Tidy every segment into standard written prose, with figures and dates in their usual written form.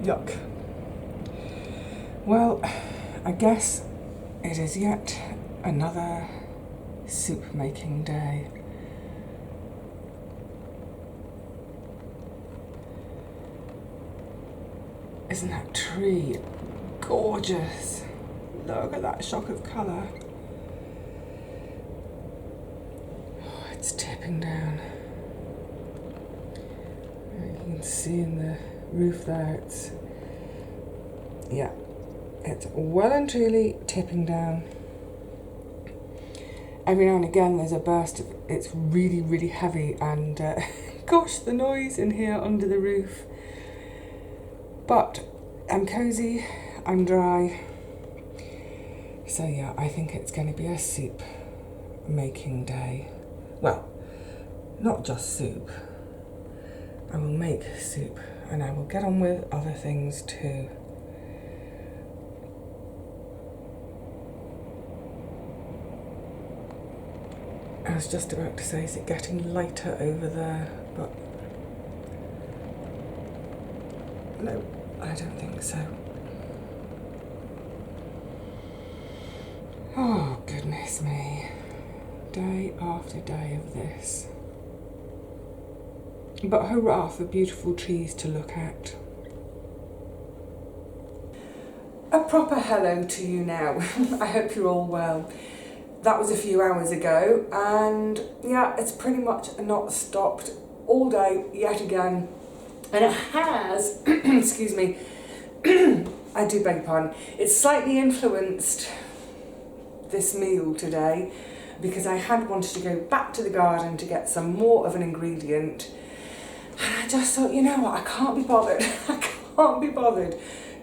Yuck. Well, I guess it is yet another soup making day. Isn't that tree gorgeous? Look at that shock of colour. Oh, it's tipping down. You can see in the roof there, it's well and truly tipping down. Every now and again there's a burst of, it's really, really heavy, and gosh, the noise in here under the roof. But I'm cosy, I'm dry. So yeah, I think it's going to be a soup making day. Well, not just soup. I will make soup and I will get on with other things too. I was just about to say, is it getting lighter over there? But no, I don't think so. Oh, goodness me. Day after day of this. But hurrah for beautiful trees to look at. A proper hello to you now. I hope you're all well. That was a few hours ago, and yeah, it's pretty much not stopped all day yet again. And it has, excuse me, I do beg your pardon, it's slightly influenced this meal today because I had wanted to go back to the garden to get some more of an ingredient. And I just thought, you know what, I can't be bothered. I can't be bothered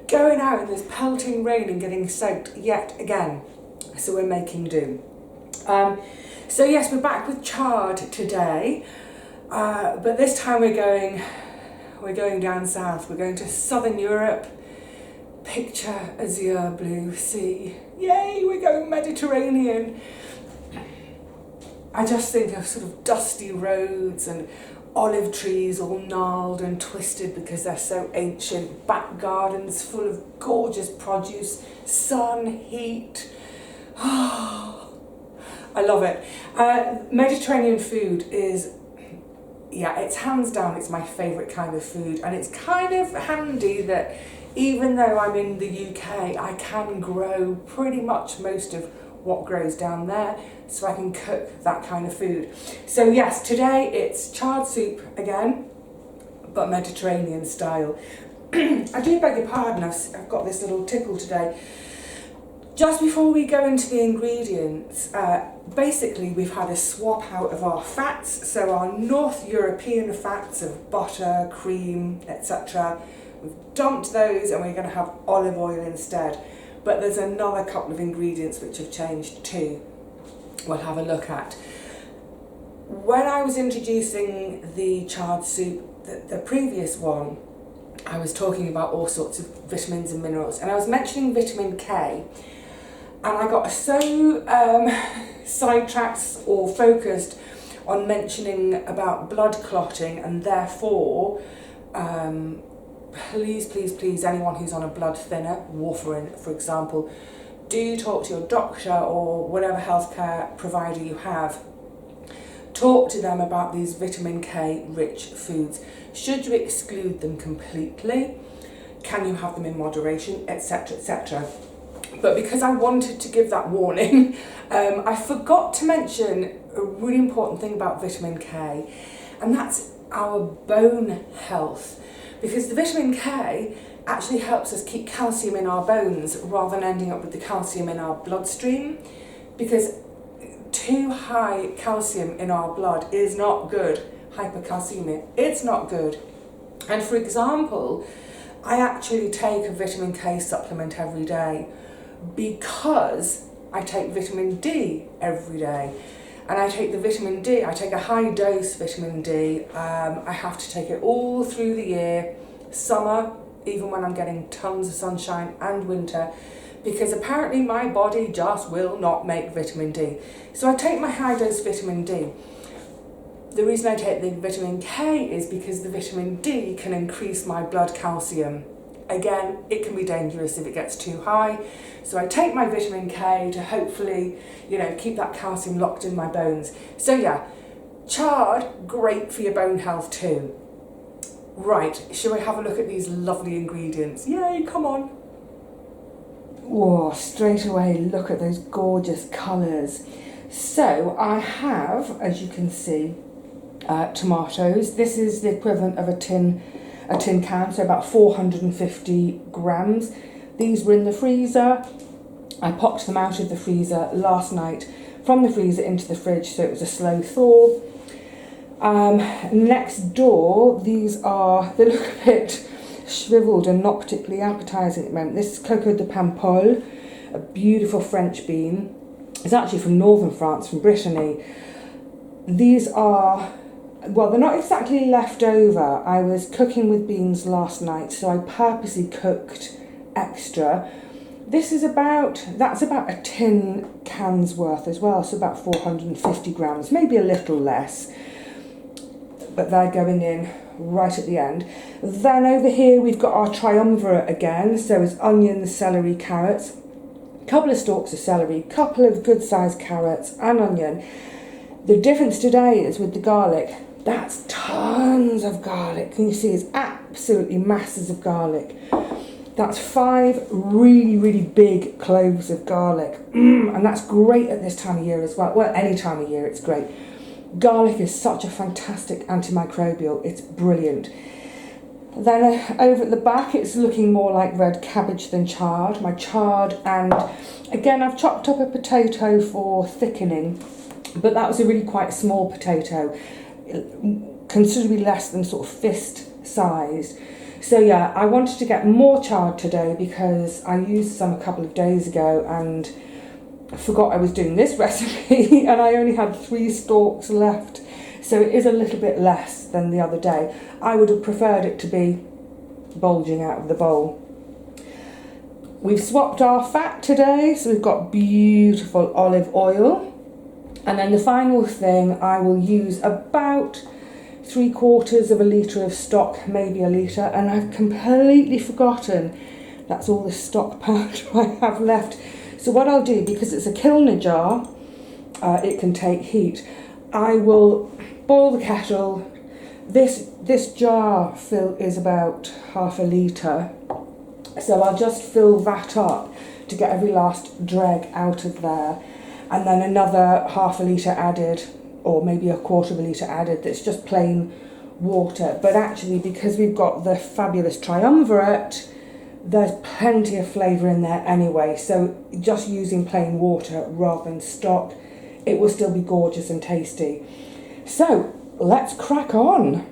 going out in this pelting rain and getting soaked yet again. So we're making do. So yes, we're back with chard today, but this time we're going down south. We're going to southern Europe. Picture azure blue sea. Yay, we're going Mediterranean. I just think of sort of dusty roads and olive trees all gnarled and twisted because they're so ancient, back gardens full of gorgeous produce, sun, heat. I love it. Mediterranean food is, yeah, it's hands down, it's my favourite kind of food, and it's kind of handy that even though I'm in the UK, I can grow pretty much most of what grows down there, so I can cook that kind of food. So yes, today it's chard soup again, but Mediterranean style. I do beg your pardon, I've got this little tickle today. Just before we go into the ingredients, basically we've had a swap out of our fats, so our North European fats of butter, cream, etc. We've dumped those and we're going to have olive oil instead. But there's another couple of ingredients which have changed too. We'll have a look at. When I was introducing the chard soup, the previous one, I was talking about all sorts of vitamins and minerals, and I was mentioning vitamin K. And I got so sidetracked or focused on mentioning about blood clotting, and therefore, please, anyone who's on a blood thinner, warfarin for example, do talk to your doctor or whatever healthcare provider you have. Talk to them about these vitamin K rich foods. Should you exclude them completely? Can you have them in moderation, etc., etc.? But because I wanted to give that warning, I forgot to mention a really important thing about vitamin K, and that's our bone health. Because the vitamin K actually helps us keep calcium in our bones rather than ending up with the calcium in our bloodstream. Because too high calcium in our blood is not good. Hypercalcemia, it's not good. And for example, I actually take a vitamin K supplement every day because I take vitamin D every day. And I take the vitamin D, I take a high dose vitamin D. I have to take it all through the year, summer, even when I'm getting tons of sunshine, and winter, because apparently my body just will not make vitamin D. So I take my high dose vitamin D. The reason I take the vitamin K is because the vitamin D can increase my blood calcium. Again, it can be dangerous if it gets too high. So I take my vitamin K to hopefully, you know, keep that calcium locked in my bones. So yeah, chard, great for your bone health too. Right, shall we have a look at these lovely ingredients? Yay, come on. Whoa, straight away, look at those gorgeous colours. So I have, as you can see, tomatoes. This is the equivalent of a tin can, so about 450 grams. These were in the freezer. I popped them out of the freezer last night, from the freezer into the fridge, so it was a slow thaw. Next door, they look a bit shriveled and not particularly appetising at the moment. This is coco de Paimpol, a beautiful French bean. It's actually from northern France, from Brittany. These are, well, they're not exactly left over. I was cooking with beans last night, so I purposely cooked extra. That's about a tin can's worth as well, so about 450 grams, maybe a little less. But they're going in right at the end. Then over here we've got our triumvirate again, so it's onions, celery, carrots, a couple of stalks of celery, a couple of good sized carrots and onion. The difference today is with the garlic. That's tons of garlic. Can you see? It's absolutely masses of garlic. That's 5 really, really big cloves of garlic. And that's great at this time of year as well. Well, any time of year it's great. Garlic is such a fantastic antimicrobial. It's brilliant. Then over at the back, it's looking more like red cabbage than chard. My chard, and again, I've chopped up a potato for thickening, but that was a really quite small potato, considerably less than sort of fist sized. So yeah, I wanted to get more chard today because I used some a couple of days ago and forgot I was doing this recipe and I only had 3 stalks left. So it is a little bit less than the other day. I would have preferred it to be bulging out of the bowl. We've swapped our fat today, so we've got beautiful olive oil. And then the final thing, I will use about 3/4 of a litre of stock, maybe a litre, and I've completely forgotten that's all the stock powder I have left. So what I'll do, because it's a kilner jar, it can take heat, I will boil the kettle. This jar is about half a litre, so I'll just fill that up to get every last dreg out of there, and then another half a litre added, or maybe 1/4 of a litre added, that's just plain water. But actually, because we've got the fabulous triumvirate, there's plenty of flavour in there anyway, so just using plain water rather than stock, it will still be gorgeous and tasty. So let's crack on.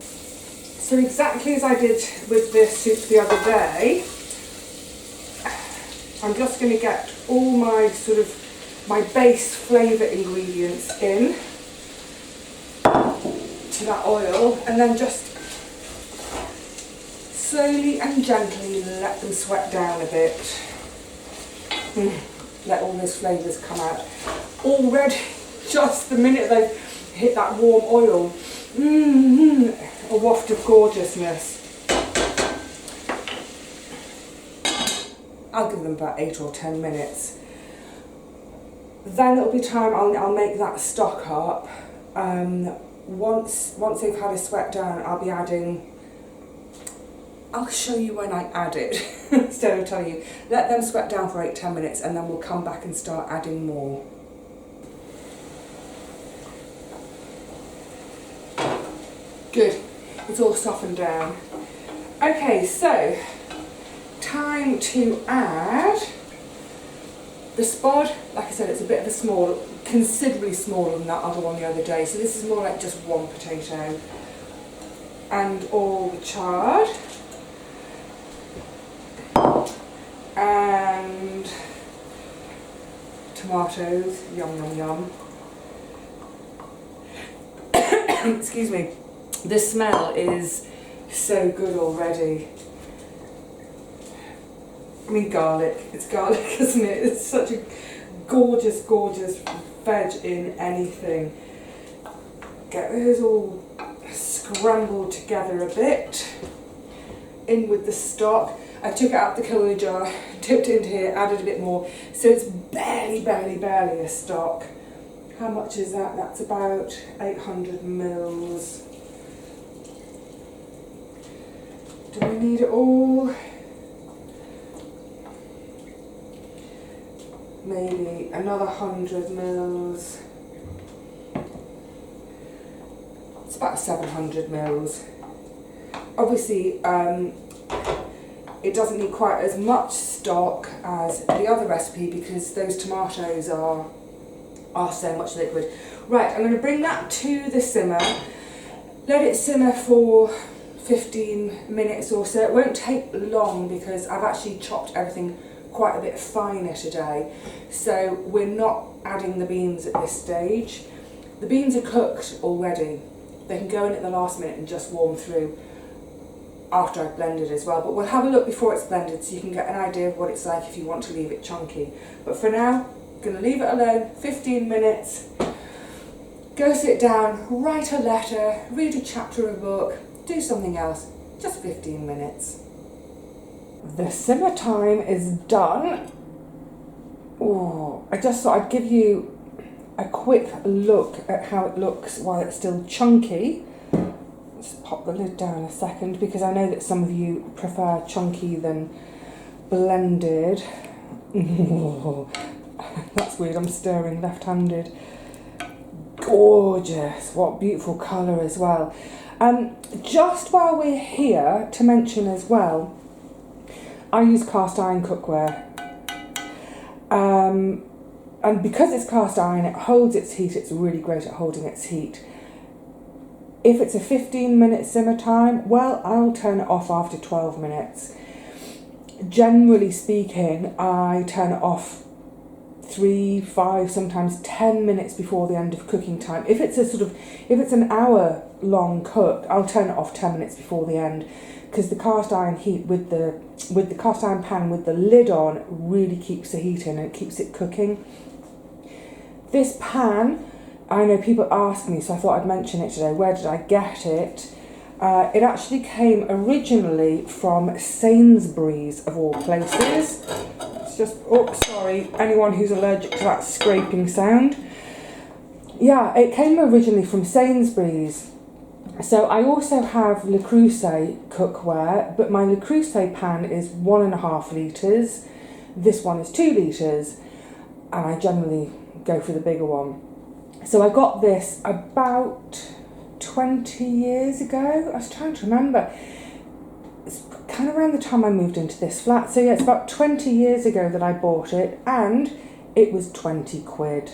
So exactly as I did with this soup the other day, I'm just going to get all my my base flavour ingredients in to that oil, and then just slowly and gently let them sweat down a bit. Let all those flavours come out. Already, just the minute they've hit that warm oil, a waft of gorgeousness. I'll give them about 8 or 10 minutes. Then it'll be time, I'll make that stock up. Once they've had a sweat down, I'll be adding, I'll show you when I add it, instead of telling you. Let them sweat down for 8-10 minutes and then we'll come back and start adding more. Good, it's all softened down. Okay, so time to add the spod. Like I said, it's a bit of a small, considerably smaller than that other one the other day, so this is more like just 1 potato. And all the chard. And tomatoes, yum yum yum. Excuse me, the smell is so good already. I mean, garlic, it's garlic, isn't it? It's such a gorgeous, gorgeous veg in anything. Get those all scrambled together a bit. in with the stock. I took it out of the cooler jar, dipped it into here, added a bit more. So it's barely a stock. How much is that? That's about 800 mils. Do we need it all? Maybe another 100 mils. It's about 700 mils. Obviously, it doesn't need quite as much stock as the other recipe because those tomatoes are so much liquid. Right, I'm going to bring that to the simmer. Let it simmer for 15 minutes or so. It won't take long because I've actually chopped everything quite a bit finer today. So we're not adding the beans at this stage. The beans are cooked already. They can go in at the last minute and just warm through after I've blended as well. But we'll have a look before it's blended so you can get an idea of what it's like if you want to leave it chunky. But for now, I'm going to leave it alone, 15 minutes. Go sit down, write a letter, read a chapter of a book, do something else, just 15 minutes. The simmer time is done. Oh, I just thought I'd give you a quick look at how it looks while it's still chunky. Just pop the lid down a second because I know that some of you prefer chunky than blended. Oh, that's weird, I'm stirring left-handed. Gorgeous, what beautiful colour as well. Just while we're here, to mention as well, I use cast iron cookware. And because it's cast iron, it holds its heat, it's really great at holding its heat. If it's a 15-minute simmer time, well, I'll turn it off after 12 minutes. Generally speaking, I turn it off 3, 5, sometimes 10 minutes before the end of cooking time. If it's an hour long cook, I'll turn it off 10 minutes before the end because the cast iron heat with the cast iron pan with the lid on really keeps the heat in and it keeps it cooking. This pan, I know people ask me, so I thought I'd mention it today. Where did I get it? It actually came originally from Sainsbury's, of all places. It's just, oh, sorry, anyone who's allergic to that scraping sound. Yeah, it came originally from Sainsbury's. So I also have Le Creuset cookware, but my Le Creuset pan is 1.5 litres. This one is 2 litres, and I generally go for the bigger one. So I got this about 20 years ago. I was trying to remember. It's kind of around the time I moved into this flat. So yeah, it's about 20 years ago that I bought it, and it was 20 quid.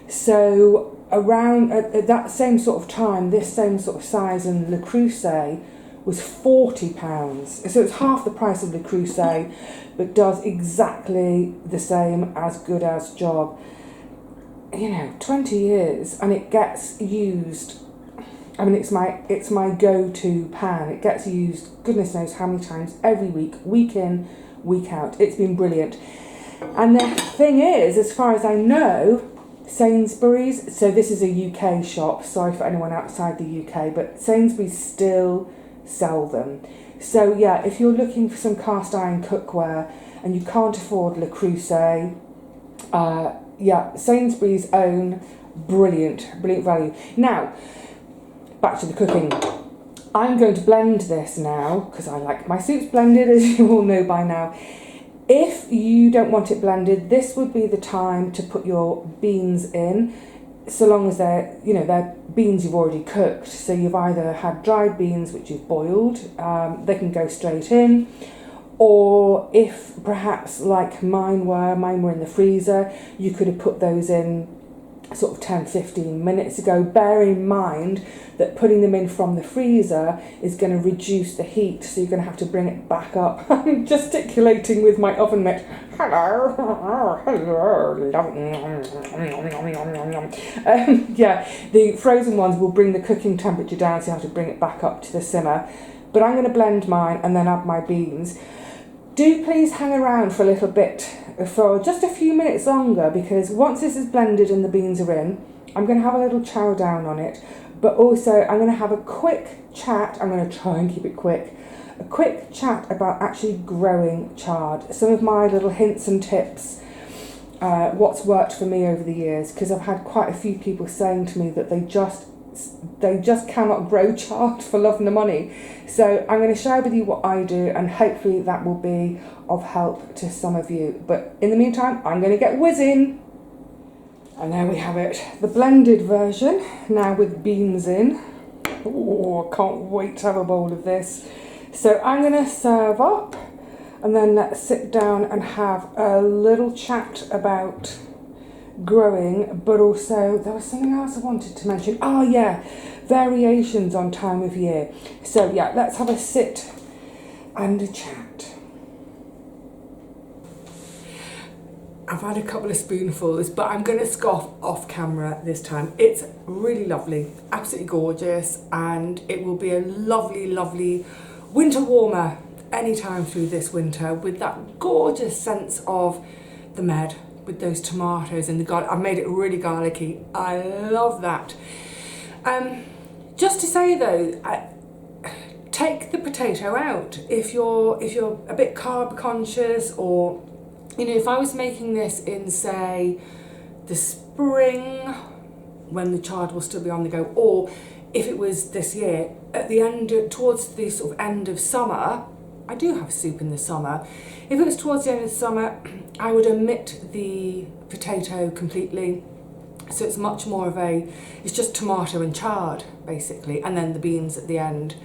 So around at that same sort of time, this same sort of size in Le Creuset was £40. So it's half the price of Le Creuset, but does exactly the same as good as job. You know, 20 years, and it gets used. I mean, it's my go-to pan. It gets used goodness knows how many times every week, week in, week out. It's been brilliant. And the thing is, as far as I know, Sainsbury's, so this is a UK shop, sorry for anyone outside the UK, but Sainsbury's still sell them. So yeah, if you're looking for some cast iron cookware and you can't afford Le Creuset, yeah, Sainsbury's own, brilliant value. Now, back to the cooking. I'm going to blend this now, because I like my soups blended, as you all know by now. If you don't want it blended, this would be the time to put your beans in, so long as they're beans you've already cooked. So you've either had dried beans, which you've boiled, they can go straight in, or if perhaps like mine were in the freezer, you could have put those in sort of 10-15 minutes ago. Bear in mind that putting them in from the freezer is going to reduce the heat, so you're going to have to bring it back up. I'm gesticulating with my oven mitt. Hello. Yeah, the frozen ones will bring the cooking temperature down, so you have to bring it back up to the simmer. But I'm going to blend mine and then add my beans. Do please hang around for a little bit, for just a few minutes longer, because once this is blended and the beans are in, I'm going to have a little chow down on it, but also I'm going to have a quick chat. I'm going to try and keep it quick a quick chat about actually growing chard. Some of my little hints and tips, what's worked for me over the years, because I've had quite a few people saying to me that they just cannot grow chard for love nor money. So I'm going to share with you what I do, and hopefully that will be of help to some of you. But in the meantime, I'm going to get whizzing. And there we have it, the blended version, now with beans in. Oh, I can't wait to have a bowl of this. So I'm going to serve up, and then let's sit down and have a little chat about growing, but also there was something else I wanted to mention. Oh yeah, variations on time of year. So yeah, let's have a sit and a chat. I've had a couple of spoonfuls, but I'm going to scoff off camera this time. It's really lovely, absolutely gorgeous, and it will be a lovely, lovely winter warmer anytime through this winter, with that gorgeous sense of the med, with those tomatoes and the garlic. I've made it really garlicky. I love that. Just to say though, take the potato out if you're a bit carb conscious, or you know, if I was making this in, say, the spring when the chard will still be on the go, or if it was this year at the end, towards the sort of end of summer. I do have soup in the summer. If it was towards the end of the summer, I would omit the potato completely. So it's much more of it's just tomato and chard basically, and then the beans at the end.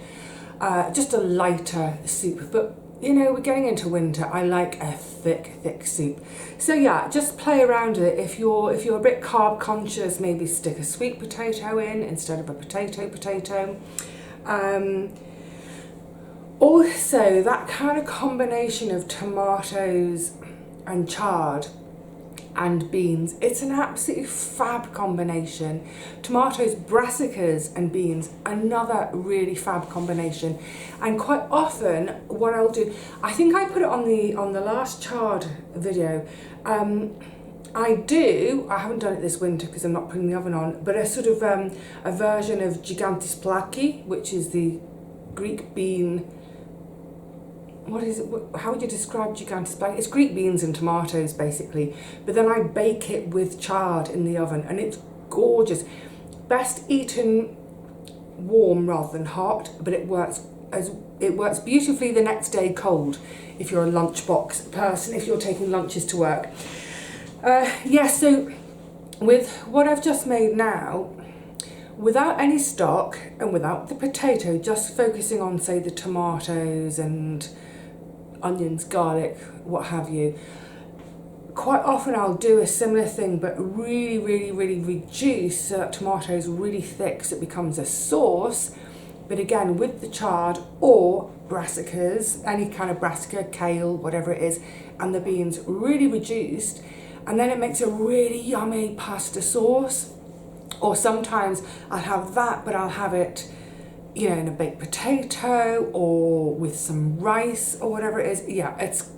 Just a lighter soup, but you know, we're getting into winter. I like a thick soup. So yeah, just play around with it. If you're a bit carb conscious, maybe stick a sweet potato in instead of a potato. Also, that kind of combination of tomatoes and chard and beans, it's an absolutely fab combination. Tomatoes, brassicas and beans, another really fab combination. And quite often what I'll do, I think I put it on the last chard video, I haven't done it this winter because I'm not putting the oven on, but a sort of a version of gigantis plaki, which is the Greek bean. What is it? How would you describe gigantis plaki? It's Greek beans and tomatoes basically, but then I bake it with chard in the oven, and it's gorgeous. Best eaten warm rather than hot, but it works beautifully the next day cold if you're a lunchbox person, if you're taking lunches to work. So with what I've just made now, without any stock and without the potato, just focusing on, say, the tomatoes and onions, garlic, what have you, quite often I'll do a similar thing, but really reduce so that tomatoes really thick so it becomes a sauce. But again, with the chard or brassicas, any kind of brassica, kale, whatever it is, and the beans really reduced, and then it makes a really yummy pasta sauce. Or sometimes I'll have that, but I'll have it, you know, in a baked potato or with some rice or whatever it is. Yeah, it's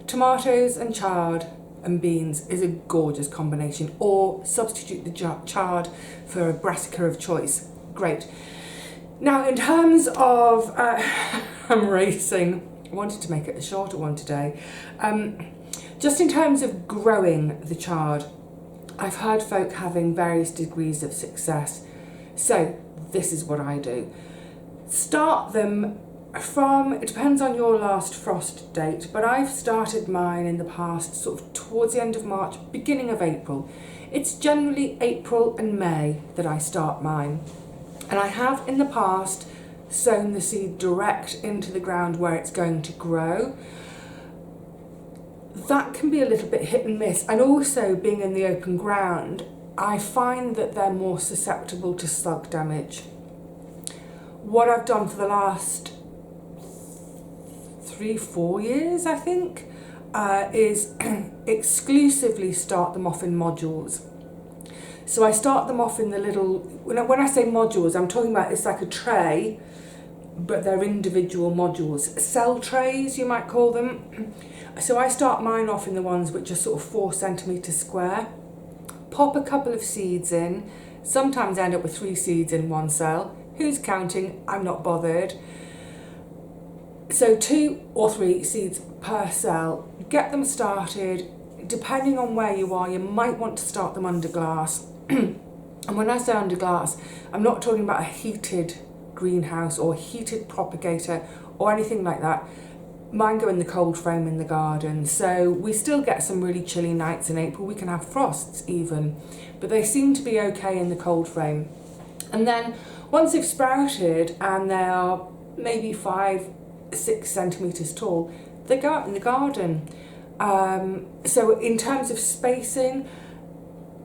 tomatoes and chard and beans is a gorgeous combination. Or substitute the chard for a brassica of choice. Great. Now, in terms of, I'm racing. I wanted to make it a shorter one today. Just in terms of growing the chard, I've heard folk having various degrees of success. So this is what I do. Start them from, it depends on your last frost date, but I've started mine in the past sort of towards the end of March, beginning of April. It's generally April and May that I start mine. And I have in the past sown the seed direct into the ground where it's going to grow. That can be a little bit hit and miss, and also being in the open ground, I find that they're more susceptible to slug damage. What I've done for the last 3-4 years, I think, is exclusively start them off in modules. So I start them off in the little, when I say modules, I'm talking about it's like a tray, but they're individual modules. Cell trays, you might call them. So I start mine off in the ones which are sort of 4 centimetres square. Pop a couple of seeds in. Sometimes I end up with 3 seeds in one cell. Who's counting? I'm not bothered. So 2 or 3 seeds per cell. Get them started. Depending on where you are, you might want to start them under glass. And when I say under glass, I'm not talking about a heated greenhouse or heated propagator or anything like that. Mine go in the cold frame in the garden, so we still get some really chilly nights in April. We can have frosts even, but they seem to be okay in the cold frame. And then once they've sprouted and they are maybe 5-6 centimetres tall, they go out in the garden. So in terms of spacing,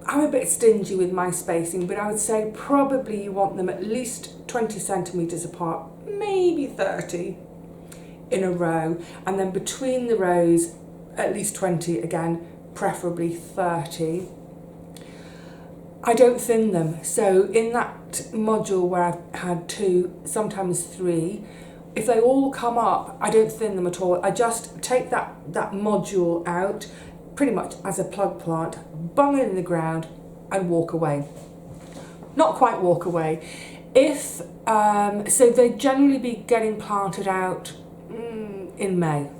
I'm a bit stingy with my spacing, but I would say probably you want them at least 20 centimetres apart, maybe 30 in a row, and then between the rows at least 20 again, preferably 30. I don't thin them, so in that module where I've had 2, sometimes 3, if they all come up, I don't thin them at all. I just take that module out, pretty much as a plug plant, bung it in the ground and walk away. Not quite walk away. If so they generally be getting planted out in May.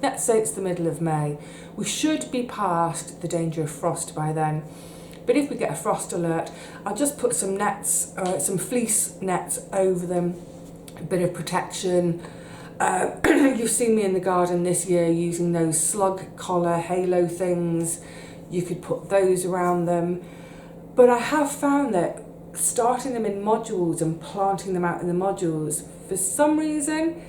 Let's say it's the middle of May. We should be past the danger of frost by then. But if we get a frost alert, I'll just put some nets, some fleece nets over them, a bit of protection. You've seen me in the garden this year using those slug collar halo things. You could put those around them. But I have found that starting them in modules and planting them out in the modules, for some reason,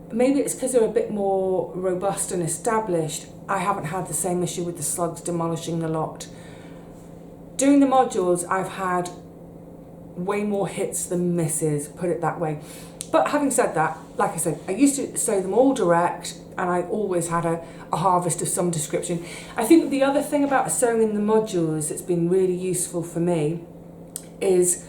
maybe it's because they're a bit more robust and established, I haven't had the same issue with the slugs demolishing the lot. Doing the modules, I've had way more hits than misses, put it that way. But having said that, like I said, I used to sow them all direct and I always had a harvest of some description. I think the other thing about sowing in the modules that's been really useful for me is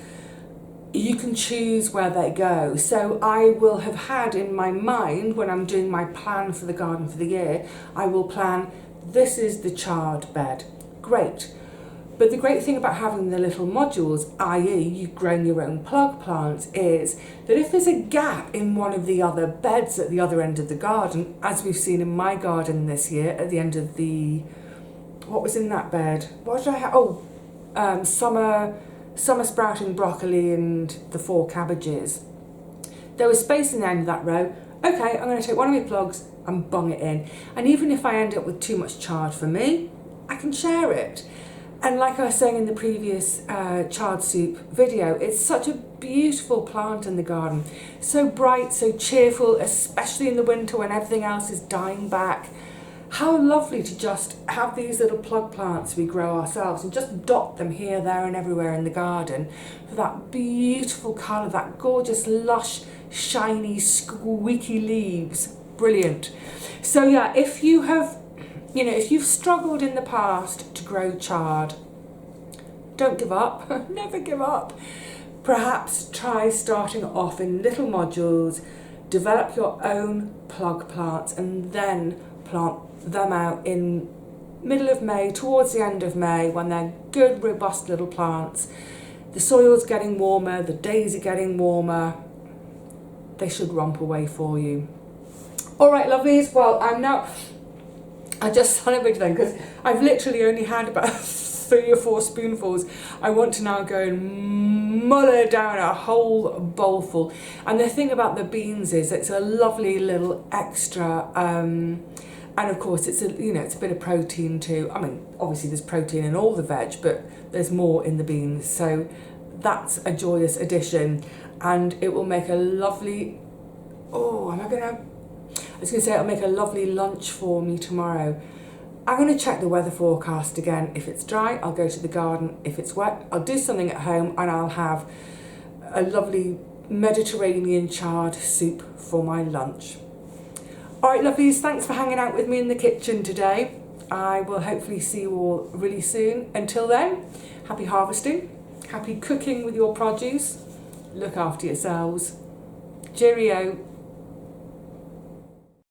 you can choose where they go. So I will have had in my mind, when I'm doing my plan for the garden for the year, I will plan, this is the chard bed. Great. But the great thing about having the little modules, i.e. you've grown your own plug plants, is that if there's a gap in one of the other beds at the other end of the garden, as we've seen in my garden this year, at the end of the, what was in that bed? What did I have? Oh, summer sprouting broccoli and the 4 cabbages. There was space in the end of that row. Okay, I'm going to take one of my plugs and bung it in. And even if I end up with too much chard for me, I can share it. And like I was saying in the previous Chard Soup video, it's such a beautiful plant in the garden. So bright, so cheerful, especially in the winter when everything else is dying back. How lovely to just have these little plug plants we grow ourselves and just dot them here, there and everywhere in the garden for that beautiful colour, that gorgeous, lush, shiny, squeaky leaves. Brilliant. So yeah, if you have, if you've struggled in the past to grow chard, don't give up, never give up. Perhaps try starting off in little modules, develop your own plug plants and then plant them out in middle of May, towards the end of May, when they're good, robust little plants. The soil's getting warmer, the days are getting warmer. They should romp away for you. All right, lovelies, well, I just celebrated them because I've literally only had about 3 or 4 spoonfuls. I want to now go and muller down a whole bowlful. And the thing about the beans is it's a lovely little extra, and of course it's a bit of protein too. I mean, obviously there's protein in all the veg, but there's more in the beans. So that's a joyous addition, and it will make a lovely, it'll make a lovely lunch for me tomorrow. I'm going to check the weather forecast again. If it's dry, I'll go to the garden. If it's wet, I'll do something at home and I'll have a lovely Mediterranean chard soup for my lunch. All right, lovelies, thanks for hanging out with me in the kitchen today. I will hopefully see you all really soon. Until then, happy harvesting, happy cooking with your produce. Look after yourselves. Cheerio.